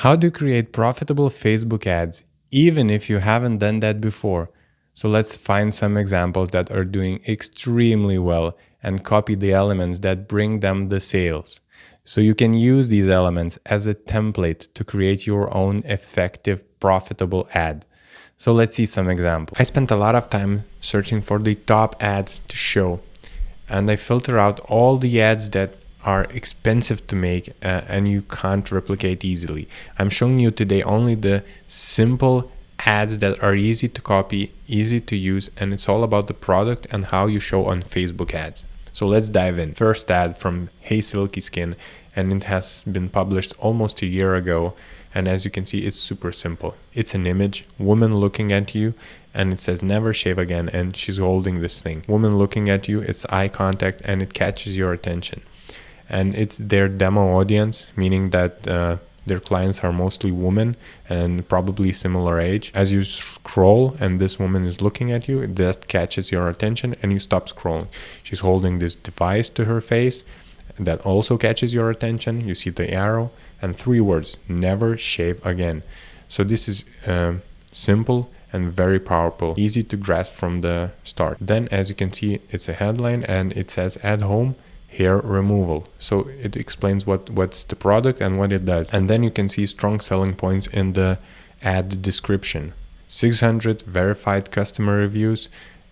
How to create profitable Facebook ads, even if you haven't done that before. So let's find some examples that are doing extremely well and copy the elements that bring them the sales. So you can use these elements as a template to create your own effective, profitable ad. So let's see some examples. I spent a lot of time searching for the top ads to show, and I filter out all the ads that are expensive to make and you can't replicate easily. I'm showing you today only the simple ads that are easy to copy, easy to use, and it's all about the product and how you show on Facebook ads. So let's dive in. First ad from Hey Silky Skin, and it has been published almost a year ago. And as you can see, it's super simple. It's an image, woman looking at you, and it says never shave again, and she's holding this thing. Woman looking at you, it's eye contact, and it catches your attention. And it's their demo audience, meaning that their clients are mostly women and probably similar age. As you scroll and this woman is looking at you, that catches your attention and you stop scrolling. She's holding this device to her face that also catches your attention. You see the arrow and 3 words, never shave again. So this is simple and very powerful, easy to grasp from the start. Then as you can see, it's a headline and it says at home hair removal. So it explains what's the product and what it does. And then you can see strong selling points in the ad description. 600 verified customer reviews,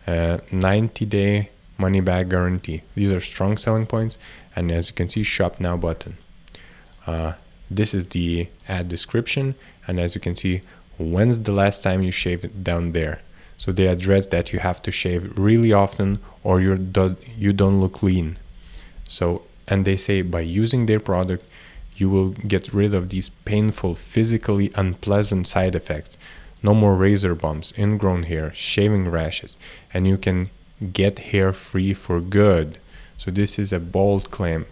90-day money back guarantee. These are strong selling points. And as you can see, shop now button. This is the ad description. And as you can see, when's the last time you shaved down there? So they address that you have to shave really often or you don't look lean. So, and they say by using their product, you will get rid of these painful, physically unpleasant side effects. No more razor bumps, ingrown hair, shaving rashes, and you can get hair free for good. So this is a bold claim.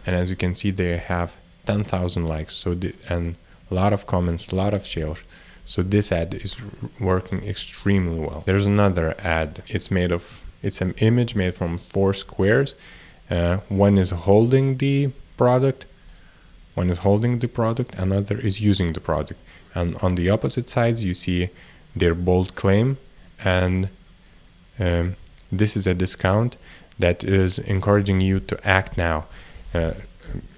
And as you can see, they have 10,000 likes. And a lot of comments, a lot of shares. So this ad is working extremely well. There's another ad. It's an image made from 4 squares. One is holding the product, another is using the product. And on the opposite sides, you see their bold claim. And this is a discount that is encouraging you to act now.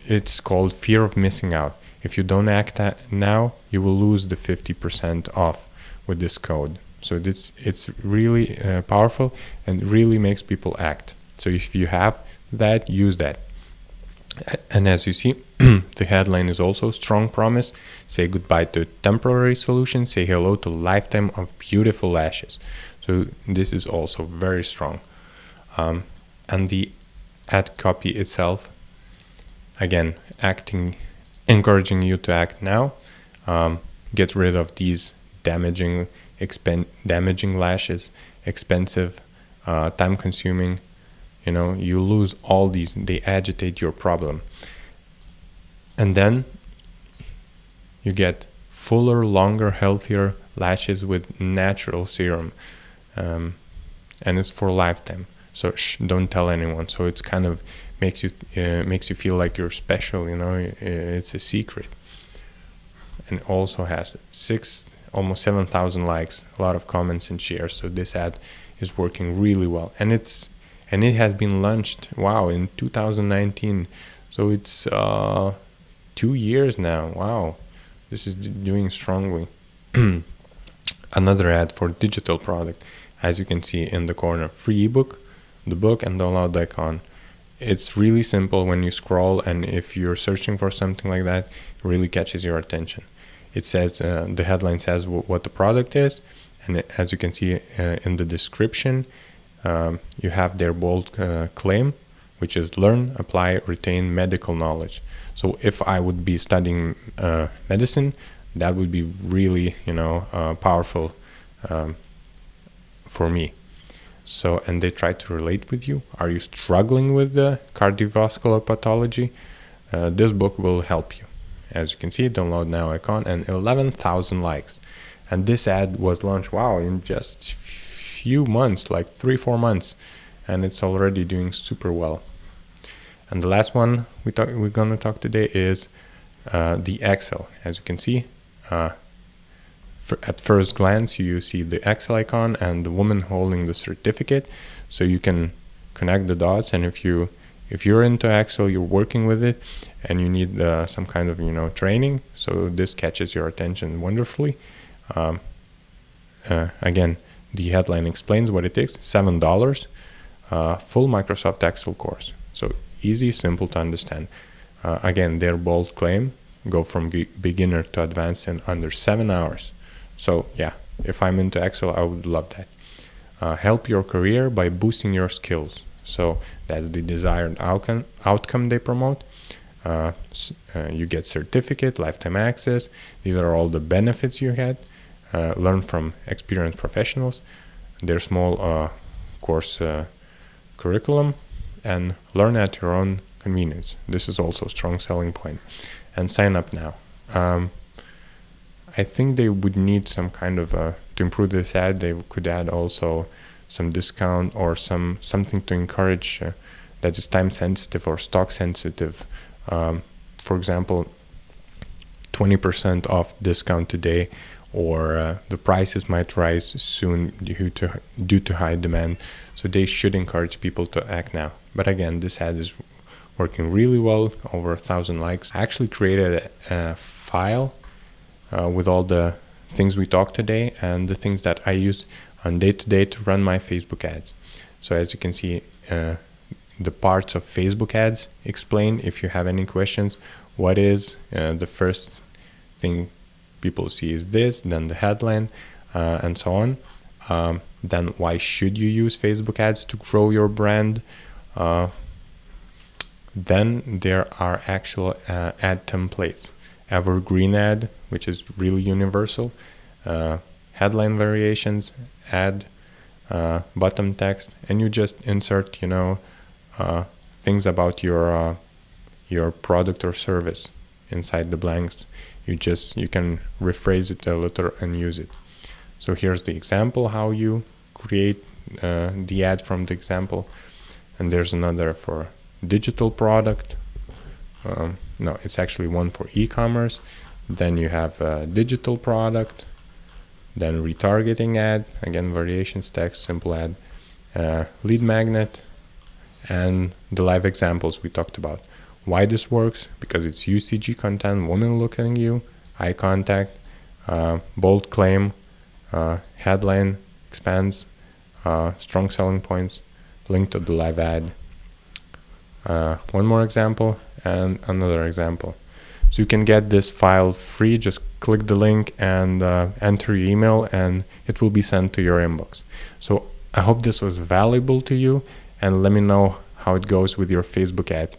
It's called fear of missing out. If you don't act now, you will lose the 50% off with this code. So it's really powerful and really makes people act. So if you have that, use that. And as you see, the headline is also strong promise. Say goodbye to temporary solution. Say hello to lifetime of beautiful lashes. So this is also very strong. And the ad copy itself, again, encouraging you to act now. Get rid of these damaging lashes, expensive, time-consuming. You lose all these. They agitate your problem. And then you get fuller, longer, healthier lashes with natural serum. And it's for lifetime. So don't tell anyone. So it's kind of makes you feel like you're special. It's a secret. And also has almost 7,000 likes, a lot of comments and shares. So this ad is working really well, and it has been launched in 2019. So it's 2 years now. Wow, this is doing strongly. Another ad for digital product, as you can see in the corner, free ebook, the book and download icon. It's really simple when you scroll, and if you're searching for something like that, it really catches your attention. It says, the headline says what the product is, and as you can see in the description, you have their bold claim, which is learn, apply, retain medical knowledge. So if I would be studying medicine, that would be really, powerful for me. So, and they try to relate with you. Are you struggling with the cardiovascular pathology? This book will help you. As you can see, download now icon, and 11,000 likes. And this ad was launched, in just few months, like 3-4 months. And it's already doing super well. And the last one we're going to talk today is the Excel. As you can see, at first glance, you see the Excel icon and the woman holding the certificate, so you can connect the dots. And if you're into Excel, you're working with it, and you need some kind of training, so this catches your attention wonderfully. Again, the headline explains what it takes: $7, full Microsoft Excel course. So easy, simple to understand. Again, their bold claim: go from beginner to advanced in under 7 hours. So yeah, if I'm into Excel, I would love that. Help your career by boosting your skills. So that's the desired outcome they promote. You get certificate, lifetime access. These are all the benefits you had. Learn from experienced professionals, their small course curriculum, and learn at your own convenience. This is also a strong selling point. And sign up now. I think they would need some kind of to improve this ad. They could add also some discount or something to encourage that is time sensitive or stock sensitive. For example, 20% off discount today, or the prices might rise soon due to high demand. So they should encourage people to act now. But again, this ad is working really well, over 1,000 likes. I actually created a file with all the things we talked today and the things that I use on day-to-day to run my Facebook ads. So as you can see, the parts of Facebook ads explain. If you have any questions, what is the first thing people see is this, then the headline, and so on. Then why should you use Facebook ads to grow your brand? Then there are actual ad templates. Evergreen ad, which is really universal. Headline variations, ad, bottom text, and you just insert, things about your product or service inside the blanks. You can rephrase it a little and use it. So here's the example how you create the ad from the example, and there's another for digital product. No, it's actually one for e-commerce. Then you have a digital product, then retargeting ad, again variations, text, simple ad, lead magnet, and the live examples we talked about. Why this works? Because it's UCG content, woman looking at you, eye contact, bold claim, headline expands, strong selling points, link to the live ad. One more example and another example. So you can get this file free. Just click the link and enter your email, and it will be sent to your inbox. So I hope this was valuable to you, and let me know how it goes with your Facebook ads.